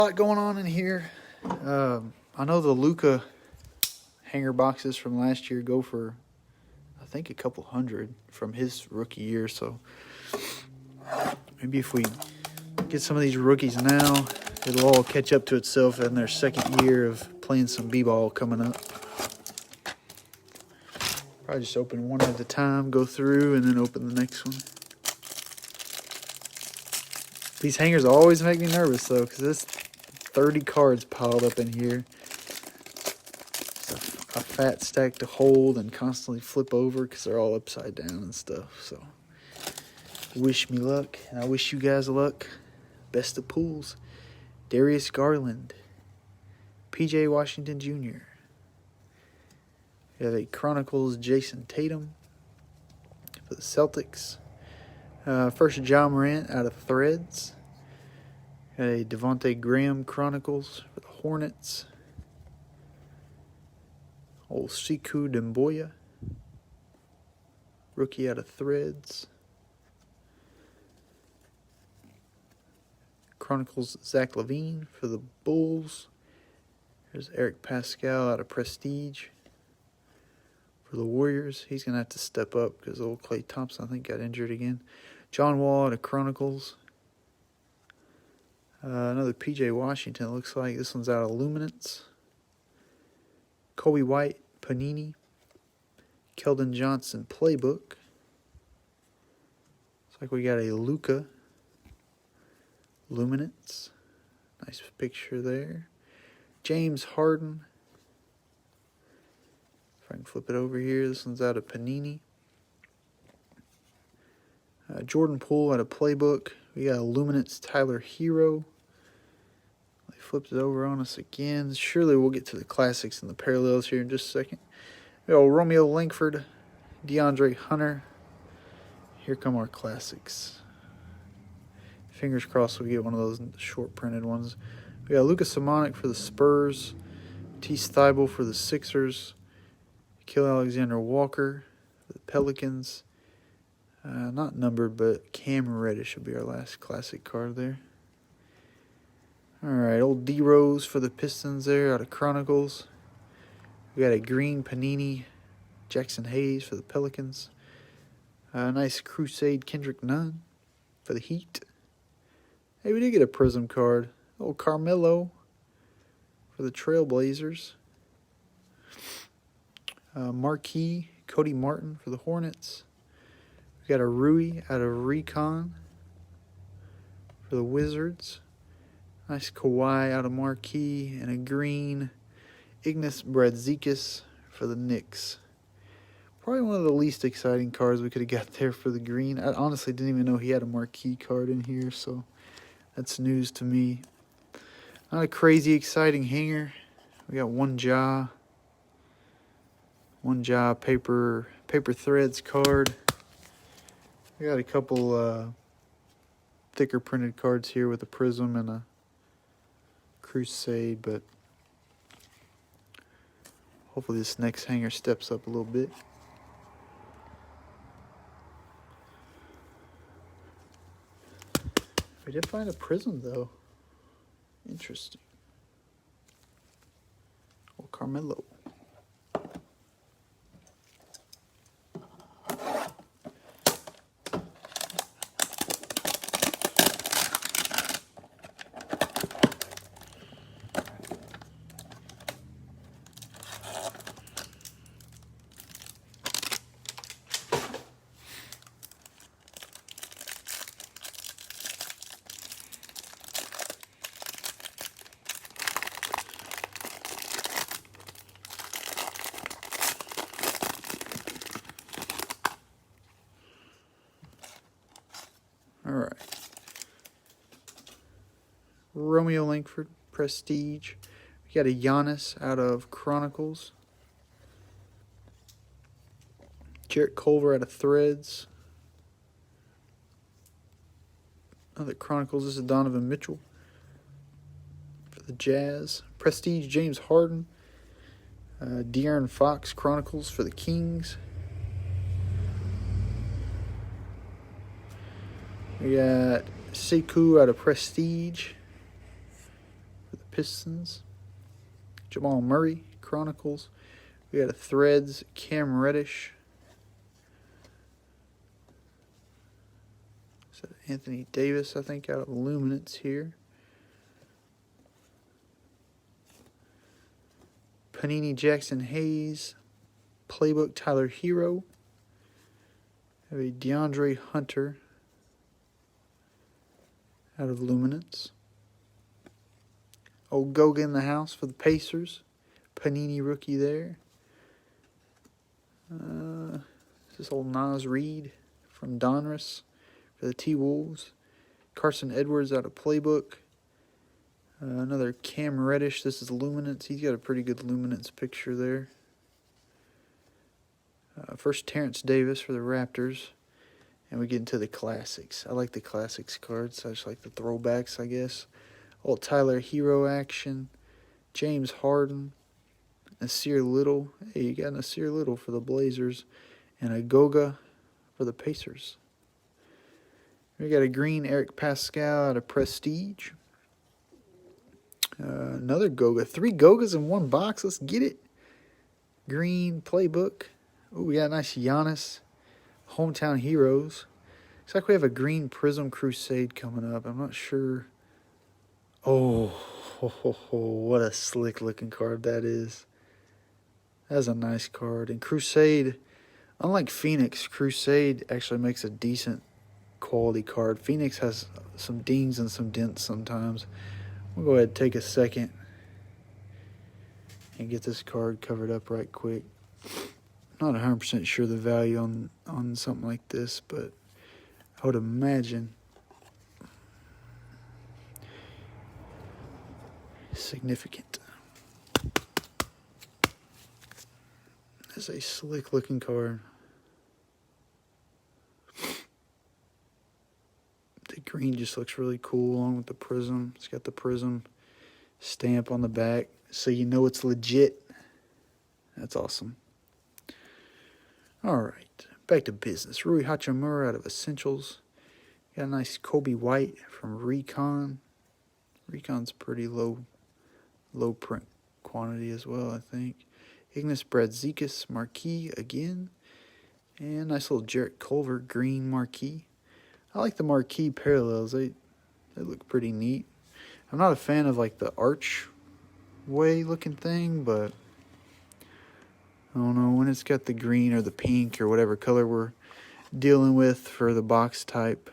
A lot going on in here. I know the Luka hanger boxes from last year go for, I think, a couple hundred from his rookie year. So maybe if we get some of these rookies now, it'll all catch up to itself in their second year of playing some b-ball coming up. Probably just open one at a time, go through, and then open the next one. These hangers always make me nervous, though, because there's 30 cards piled up in here. It's a fat stack to hold and constantly flip over because they're all upside down and stuff. So, wish me luck, and I wish you guys luck. Best of pools. Darius Garland. P.J. Washington Jr. We have a Chronicles Jason Tatum for the Celtics. First, John Morant out of Threads. Got a Devontae Graham Chronicles for the Hornets. Old Sekou Demboya. Rookie out of Threads. Chronicles Zach LaVine for the Bulls. There's Eric Pascal out of Prestige for the Warriors. He's going to have to step up because old Klay Thompson, I think, got injured again. John Wall out of Chronicles. Another P.J. Washington, it looks like. This one's out of Luminance. Kobe White, Panini. Keldon Johnson, Playbook. Looks like we got a Luka Luminance. Nice picture there. James Harden. If I can flip it over here, this one's out of Panini. Jordan Poole out of Playbook. We got a Luminance Tyler Hero. They flipped it over on us again. Surely we'll get to the classics and the parallels here in just a second. We got Romeo Langford, DeAndre Hunter. Here come our classics. Fingers crossed we get one of those short printed ones. We got Lucas Simonic for the Spurs. Matisse Thybulle for the Sixers. Kill Alexander Walker for the Pelicans. Not numbered, but Cam Reddish will be our last classic card there. Alright, old D-Rose for the Pistons there out of Chronicles. We got a green Panini Jackson Hayes for the Pelicans. Nice Crusade Kendrick Nunn for the Heat. Hey, we did get a Prism card. Old Carmelo for the Trailblazers. Marquee Cody Martin for the Hornets. We got a Rui out of Recon for the Wizards. Nice Kawhi out of Marquee. And a green Ignas Brazdeikis for the Knicks. Probably one of the least exciting cards we could have got there for the green. I honestly didn't even know he had a Marquee card in here, so that's news to me. Not a crazy exciting hanger. We got one jaw paper threads card. We got a couple thicker printed cards here with a Prism and a Crusade, but hopefully this next hanger steps up a little bit. We did find a Prism, though. Interesting. Oh, Carmelo. All right. Romeo Langford, Prestige. We got a Giannis out of Chronicles. Jarrett Culver out of Threads. Another Chronicles. This is Donovan Mitchell for the Jazz. Prestige, James Harden. De'Aaron Fox Chronicles for the Kings. We got Sekou out of Prestige. Pistons. Jamal Murray, Chronicles. We got a Threads, Cam Reddish. So Anthony Davis, I think, out of Luminance here. Panini Jackson Hayes, Playbook Tyler Hero. Have a DeAndre Hunter out of Luminance. Old Goga in the house for the Pacers. Panini rookie there. This is old Nas Reed from Donruss for the T-Wolves. Carson Edwards out of Playbook. Another Cam Reddish. This is Luminance. He's got a pretty good Luminance picture there. First Terrence Davis for the Raptors. And we get into the classics. I like the classics cards. I just like the throwbacks, I guess. Old Tyler Hero action. James Harden. Nasir Little. Hey, you got Nasir Little for the Blazers. And a Goga for the Pacers. We got a green Eric Pascal out of Prestige. Another Goga. 3 Gogas in one box. Let's get it. Green Playbook. Oh, we got a nice Giannis. Hometown Heroes. Looks like we have a green Prism Crusade coming up. I'm not sure. Oh, what a slick looking card that is. That's a nice card. And Crusade, unlike Phoenix, Crusade actually makes a decent quality card. Phoenix has some dings and some dents sometimes. We'll go ahead and take a second and get this card covered up right quick. Not 100% sure the value on something like this, but I would imagine significant. That's a slick looking card. The green just looks really cool along with the prism. It's got the prism stamp on the back, so you know it's legit. That's awesome. All right, back to business. Rui Hachimura out of Essentials. Got a nice Kobe White from Recon. Recon's pretty low print quantity as well, I think. Ignis Brazdeikis Marquee again. And nice little Jarrett Culver green Marquee. I like the Marquee parallels. They look pretty neat. I'm not a fan of like the archway looking thing, but I don't know, when it's got the green or the pink or whatever color we're dealing with for the box type,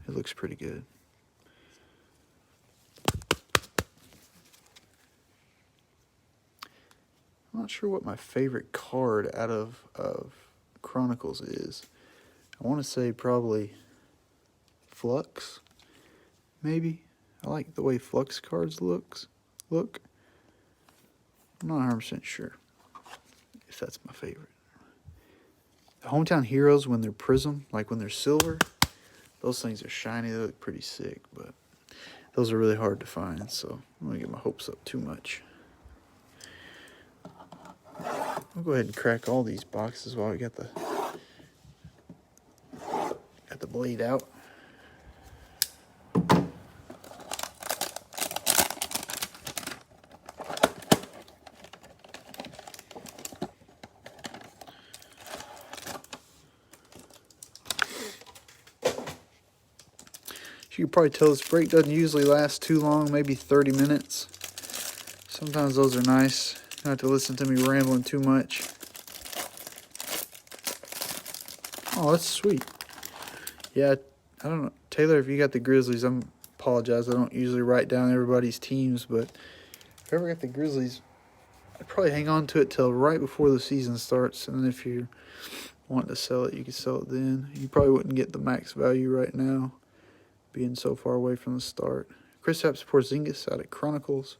it looks pretty good. I'm not sure what my favorite card out of Chronicles is. I want to say probably Flux, maybe. I like the way Flux cards look. I'm not 100% sure if that's my favorite. The Hometown Heroes, when they're prism, like when they're silver, those things are shiny. They look pretty sick, but those are really hard to find, so I'm going to get my hopes up too much. I'll go ahead and crack all these boxes while we got the blade out. You can probably tell this break doesn't usually last too long, maybe 30 minutes. Sometimes those are nice. You don't have to listen to me rambling too much. Oh, that's sweet. Yeah, I don't know. Taylor, if you got the Grizzlies, I apologize. I don't usually write down everybody's teams, but if I ever got the Grizzlies, I'd probably hang on to it till right before the season starts. And then if you want to sell it, you can sell it then. You probably wouldn't get the max value right now, being so far away from the start. Kristaps Porzingis out of Chronicles.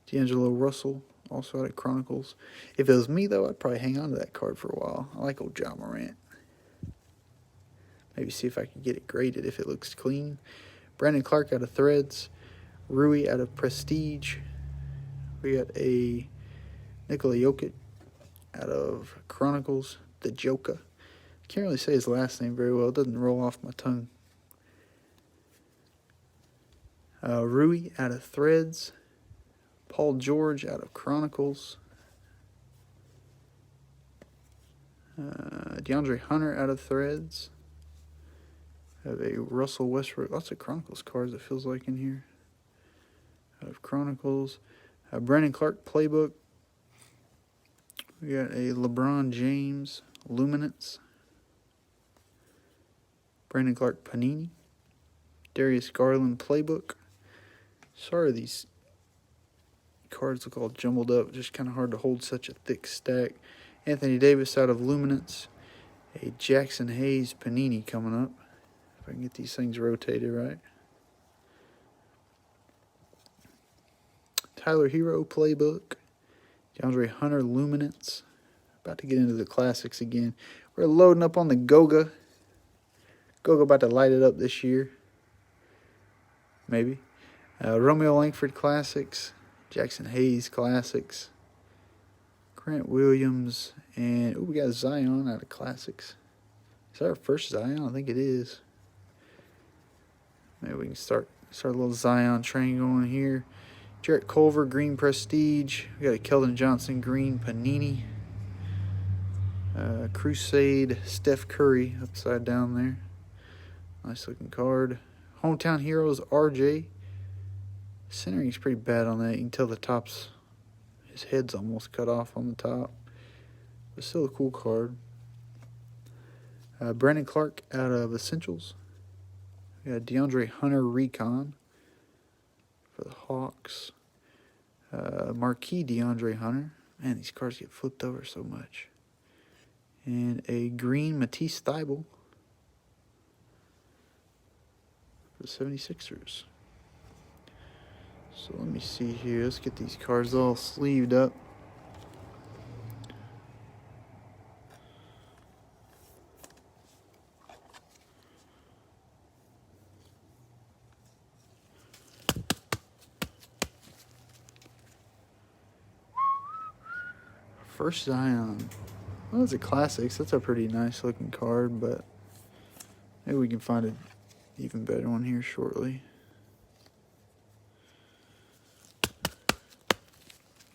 D'Angelo Russell also out of Chronicles. If it was me, though, I'd probably hang on to that card for a while. I like old Ja Morant. Maybe see if I can get it graded if it looks clean. Brandon Clark out of Threads. Rui out of Prestige. We got a Nikola Jokic out of Chronicles. The Joker. Can't really say his last name very well. It doesn't roll off my tongue. Rui out of Threads. Paul George out of Chronicles. DeAndre Hunter out of Threads. Have a Russell Westbrook. Lots of Chronicles cards, it feels like, in here. Out of Chronicles. Brandon Clark Playbook. We got a LeBron James Luminance. Brandon Clark Panini. Darius Garland Playbook. Sorry, these cards look all jumbled up. Just kind of hard to hold such a thick stack. Anthony Davis out of Luminance. A Jackson Hayes Panini coming up. If I can get these things rotated right. Tyler Hero Playbook. DeAndre Hunter Luminance. About to get into the classics again. We're loading up on the Goga. Goga about to light it up this year. Maybe. Romeo Langford Classics. Jackson Hayes Classics. Grant Williams. And we got Zion out of Classics. Is that our first Zion? I think it is. Maybe we can start a little Zion train going here. Jarrett Culver, Green Prestige. We got a Keldon Johnson, Green Panini. Crusade, Steph Curry, upside down there. Nice looking card. Hometown Heroes, RJ. Centering's pretty bad on that. You can tell the top's, his head's almost cut off on the top. But still a cool card. Brandon Clark out of Essentials. We got DeAndre Hunter Recon for the Hawks. Marquee DeAndre Hunter. Man, these cards get flipped over so much. And a green Matisse Thybulle for the 76ers. So let me see here. Let's get these cards all sleeved up. First Zion. Well, that's a Classics. That's a pretty nice looking card, but maybe we can find an even better one here shortly.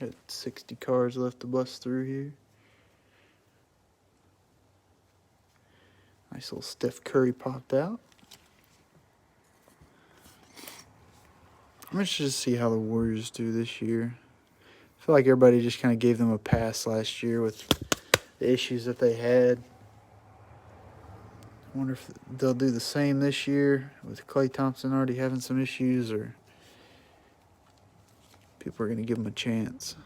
Got 60 cards left to bust through here. Nice little Steph Curry popped out. I'm interested to see how the Warriors do this year. I feel like everybody just kind of gave them a pass last year with the issues that they had. I wonder if they'll do the same this year with Klay Thompson already having some issues, or people are going to give him a chance.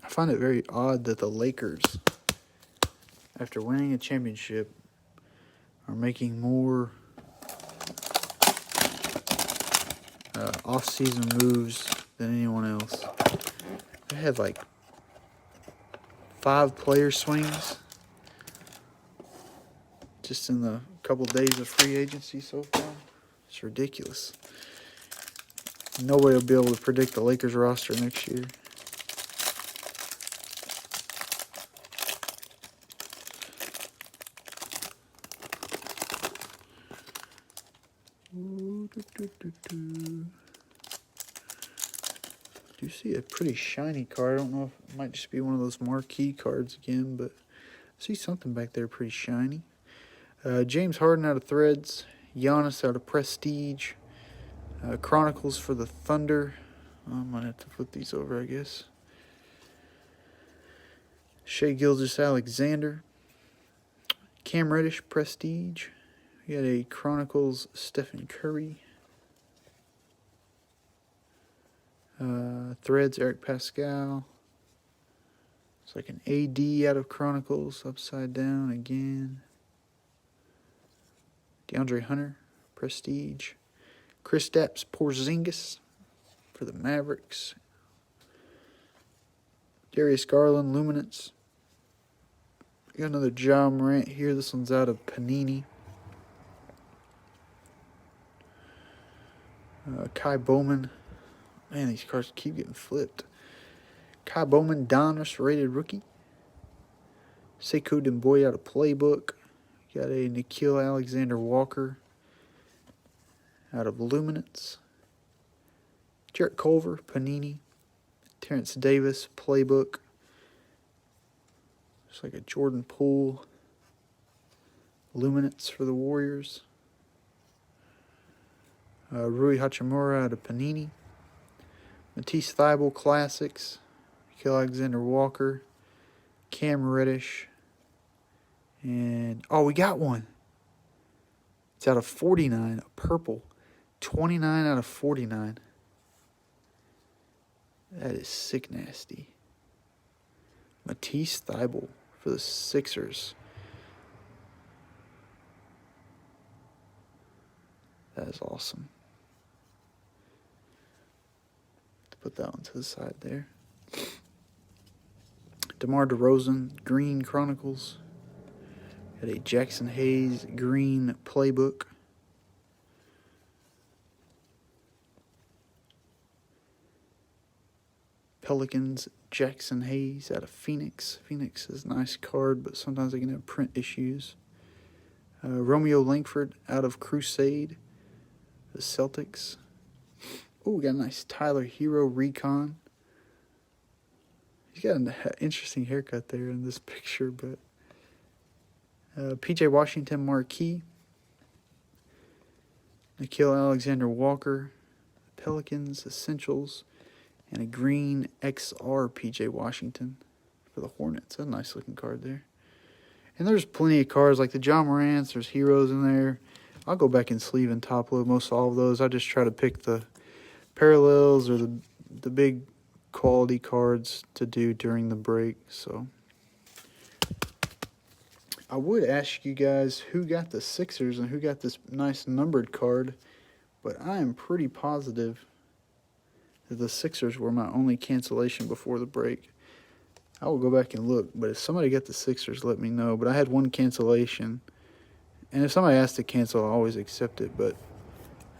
I find it very odd that the Lakers, after winning a championship, are making more off-season moves than anyone else. They had like 5 player swings just in the couple days of free agency so far. It's ridiculous. Nobody will be able to predict the Lakers roster next year. Do see a pretty shiny card. I don't know if it might just be one of those marquee cards again, but I see something back there pretty shiny. James Harden out of Threads. Giannis out of Prestige. Chronicles for the Thunder. I might have to flip these over, I guess. Shai Gilgeous-Alexander. Cam Reddish Prestige. We got a Chronicles Stephen Curry. Threads Eric Pascal. It's like an AD out of Chronicles, upside down again. DeAndre Hunter, Prestige. Kristaps Porzingis for the Mavericks. Darius Garland, Luminance. We got another Ja Morant here. This one's out of Panini. Kai Bowman. Man, these cards keep getting flipped. Kai Bowman, Donruss rated rookie. Sekou Demboy out of Playbook. Got a Nickeil Alexander Walker. out of Luminance. Jarrett Culver, Panini. Terrence Davis, Playbook. It's like a Jordan Poole. Luminance for the Warriors. Rui Hachimura out of Panini. Matisse Thybulle Classics. Nickeil Alexander-Walker. Cam Reddish. And, oh, we got one. It's out of 49, a purple. 29 out of 49. That is sick nasty. Matisse Thybulle for the Sixers. That is awesome. Put that one to the side there. DeMar DeRozan, Green Chronicles. Got a Jackson Hayes Green Playbook. Pelicans, Jackson Hayes out of Phoenix. Phoenix is a nice card, but sometimes they can have print issues. Romeo Langford out of Crusade. The Celtics. Oh, we got a nice Tyler Hero Recon. He's got an interesting haircut there in this picture, but PJ Washington Marquee. Nickeil Alexander-Walker. Pelicans Essentials. And a green XR PJ Washington for the Hornets. That's a nice looking card there. And there's plenty of cards like the John Morants. There's Heroes in there. I'll go back and sleeve and top load most all of those. I just try to pick the parallels or the big quality cards to do during the break. So I would ask you guys who got the Sixers and who got this nice numbered card, but I am pretty positive that the Sixers were my only cancellation before the break. I will go back and look, but if somebody got the Sixers, let me know. But I had one cancellation, and if somebody asked to cancel, I always accept it, but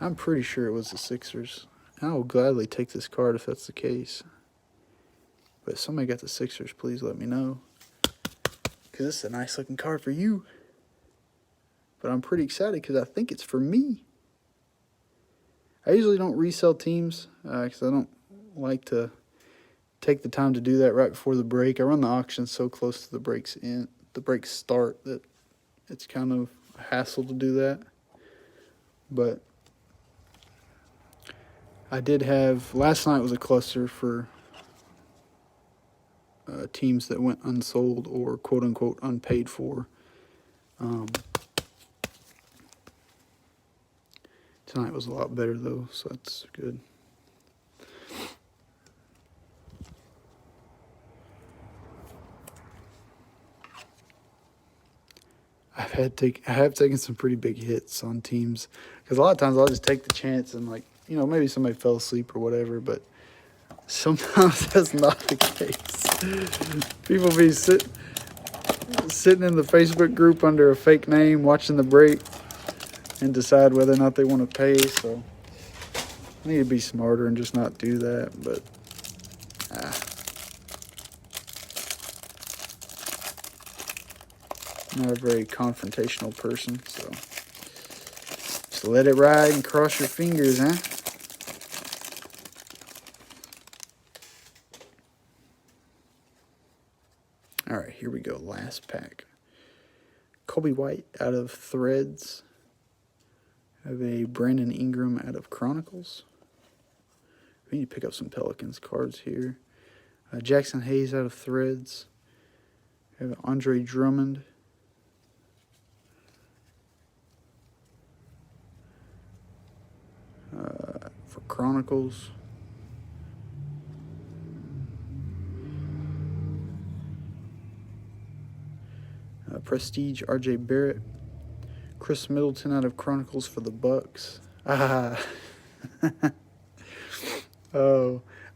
I'm pretty sure it was the Sixers. I will gladly take this card if that's the case. But if somebody got the Sixers, please let me know, because this is a nice looking card for you. But I'm pretty excited because I think it's for me. I usually don't resell teams because I don't like to take the time to do that right before the break. I run the auction so close to the breaks start that it's kind of a hassle to do that. But I did have, last night was a cluster for teams that went unsold or quote unquote unpaid for. Tonight was a lot better though, so that's good. I have taken some pretty big hits on teams because a lot of times I'll just take the chance and maybe somebody fell asleep or whatever, but sometimes that's not the case. People be sitting in the Facebook group under a fake name watching the break and decide whether or not they want to pay, so I need to be smarter and just not do that, but I'm not a very confrontational person, so just let it ride and cross your fingers, huh? All right, here we go. Last pack. Kobe White out of Threads. I have a Brandon Ingram out of Chronicles. We need to pick up some Pelicans cards here. Jackson Hayes out of Threads. I have Andre Drummond. For Chronicles. Prestige RJ Barrett. Chris Middleton out of Chronicles for the Bucks. Oh,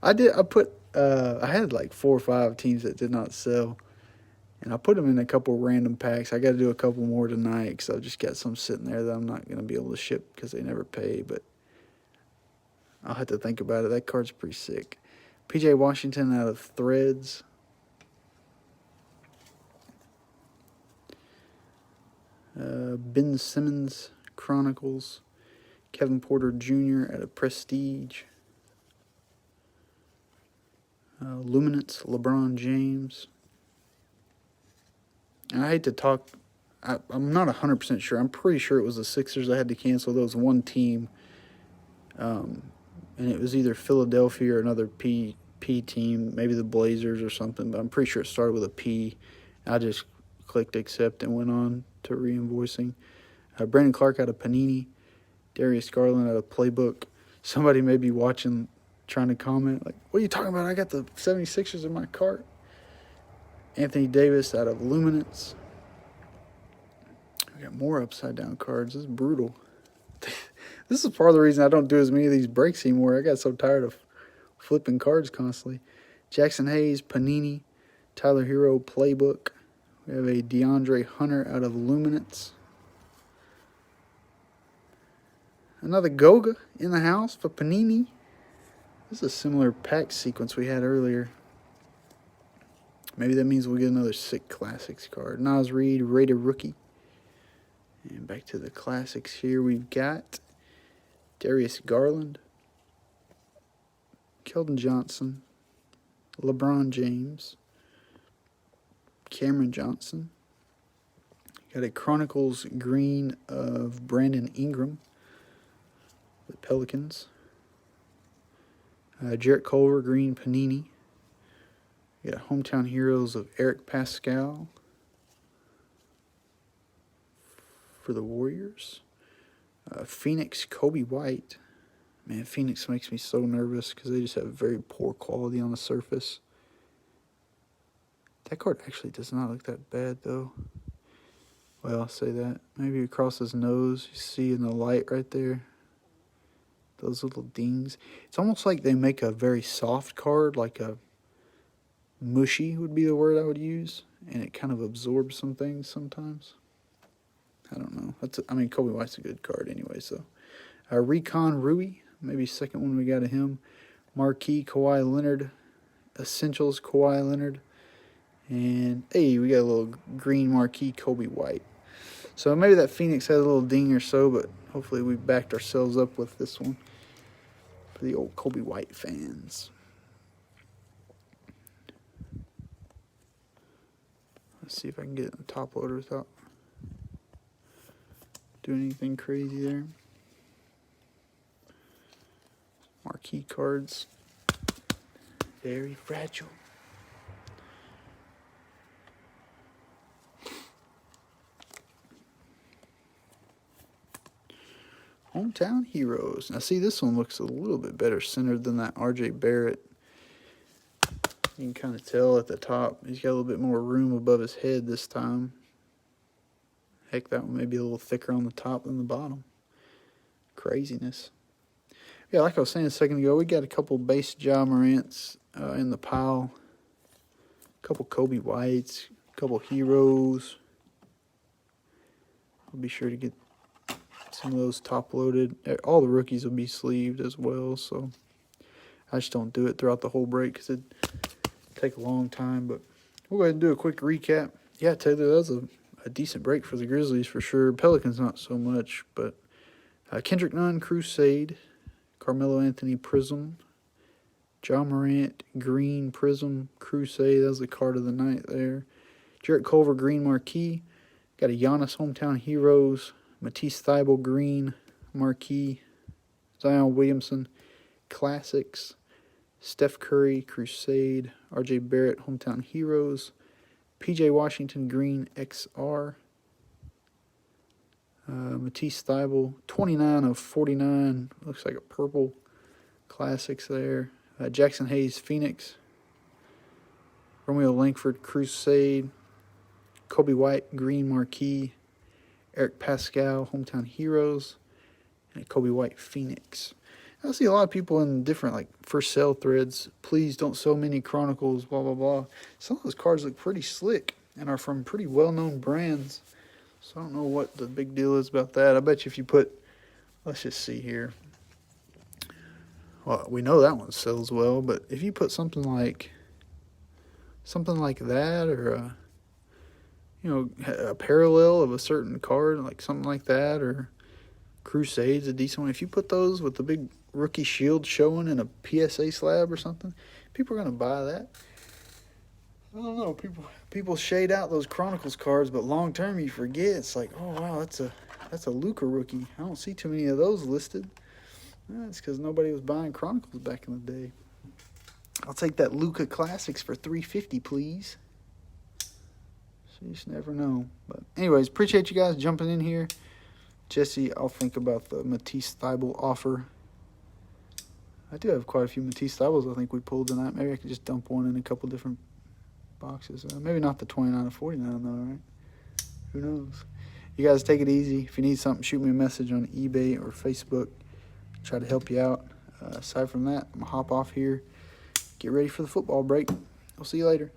I had like 4 or 5 teams that did not sell, and I put them in a couple random packs. I got to do a couple more tonight because I've just got some sitting there that I'm not going to be able to ship because they never pay, but I'll have to think about it. That card's pretty sick. PJ Washington out of Threads. Ben Simmons, Chronicles. Kevin Porter Jr. out of Prestige. Luminance, LeBron James. And I hate to talk, I'm not 100% sure. I'm pretty sure it was the Sixers I had to cancel. There was one team, and it was either Philadelphia or another P team, maybe the Blazers or something, but I'm pretty sure it started with a P. I just clicked accept and went on to re-invoicing. Brandon Clark out of Panini. Darius Garland out of Playbook. Somebody may be watching, trying to comment, like, what are you talking about? I got the 76ers in my cart. Anthony Davis out of Luminance. We got more upside down cards. This is brutal. This is part of the reason I don't do as many of these breaks anymore. I got so tired of flipping cards constantly. Jackson Hayes, Panini. Tyler Hero, Playbook. We have a DeAndre Hunter out of Luminance. Another Goga in the house for Panini. This is a similar pack sequence we had earlier. Maybe that means we'll get another sick Classics card. Nas Reed, rated rookie. And back to the Classics here. We've got Darius Garland, Keldon Johnson, LeBron James, Cameron Johnson. Got a Chronicles green of Brandon Ingram. The Pelicans. Jarrett Culver, green Panini. We got Hometown Heroes of Eric Pascal for the Warriors. Phoenix, Kobe White. Man, Phoenix makes me so nervous because they just have very poor quality on the surface. That card actually does not look that bad, though. Well, I'll say that. Maybe across his nose, you see in the light right there. Those little dings. It's almost like they make a very soft card, like a mushy would be the word I would use, and it kind of absorbs some things sometimes. I don't know. Kobe White's a good card anyway, so. Recon Rui, maybe second one we got of him. Marquee Kawhi Leonard. Essentials Kawhi Leonard. And, hey, we got a little green marquee Kobe White. So maybe that Phoenix had a little ding or so, but hopefully we backed ourselves up with this one for the old Kobe White fans. Let's see if I can get it in the top loader without doing anything crazy there. Marquee cards. Very fragile. Hometown Heroes. Now, see, this one looks a little bit better centered than that RJ Barrett. You can kind of tell at the top. He's got a little bit more room above his head this time. Heck, that one may be a little thicker on the top than the bottom. Craziness. Yeah, like I was saying a second ago, we got a couple base Ja Morants in the pile. A couple Kobe Whites. A couple Heroes. I'll be sure to get some of those top loaded. All the rookies will be sleeved as well, so I just don't do it throughout the whole break because it'd take a long time. But we'll go ahead and do a quick recap. Yeah, Taylor, that was a decent break for the Grizzlies for sure. Pelicans not so much, but Kendrick Nunn, Crusade, Carmelo Anthony, Prism, Ja Morant, Green, Prism, Crusade. That was the card of the night there. Jarrett Culver, Green Marquee. Got a Giannis Hometown Heroes. Matisse Thybulle, Green, Marquee, Zion Williamson, Classics, Steph Curry, Crusade, RJ Barrett, Hometown Heroes, PJ Washington, Green, XR, Matisse Thybulle, 29 of 49, looks like a purple, Classics there, Jackson Hayes, Phoenix, Romeo Langford, Crusade, Kobe White, Green Marquee, Eric Pascal, Hometown Heroes, and a Kobe White Phoenix. I see a lot of people in different for sale threads. Please don't sell many Chronicles, blah, blah, blah. Some of those cards look pretty slick and are from pretty well-known brands. So I don't know what the big deal is about that. I bet you if you put, let's just see here. Well, we know that one sells well, but if you put something like that or a parallel of a certain card, like something like that, or Crusade's a decent one. If you put those with the big rookie shield showing in a PSA slab or something, people are going to buy that. I don't know. People shade out those Chronicles cards, but long term you forget. It's like, oh, wow, that's a Luka rookie. I don't see too many of those listed. That's because nobody was buying Chronicles back in the day. I'll take that Luka Classics for $350, please. So you just never know. But anyways, appreciate you guys jumping in here. Jesse, I'll think about the Matisse Thybulle offer. I do have quite a few Matisse Thybulles I think we pulled tonight. Maybe I could just dump one in a couple different boxes. Maybe not the 29 of 49 though, right? Who knows? You guys take it easy. If you need something, shoot me a message on eBay or Facebook. Try to help you out. Aside from that, I'm going to hop off here. Get ready for the football break. I'll see you later.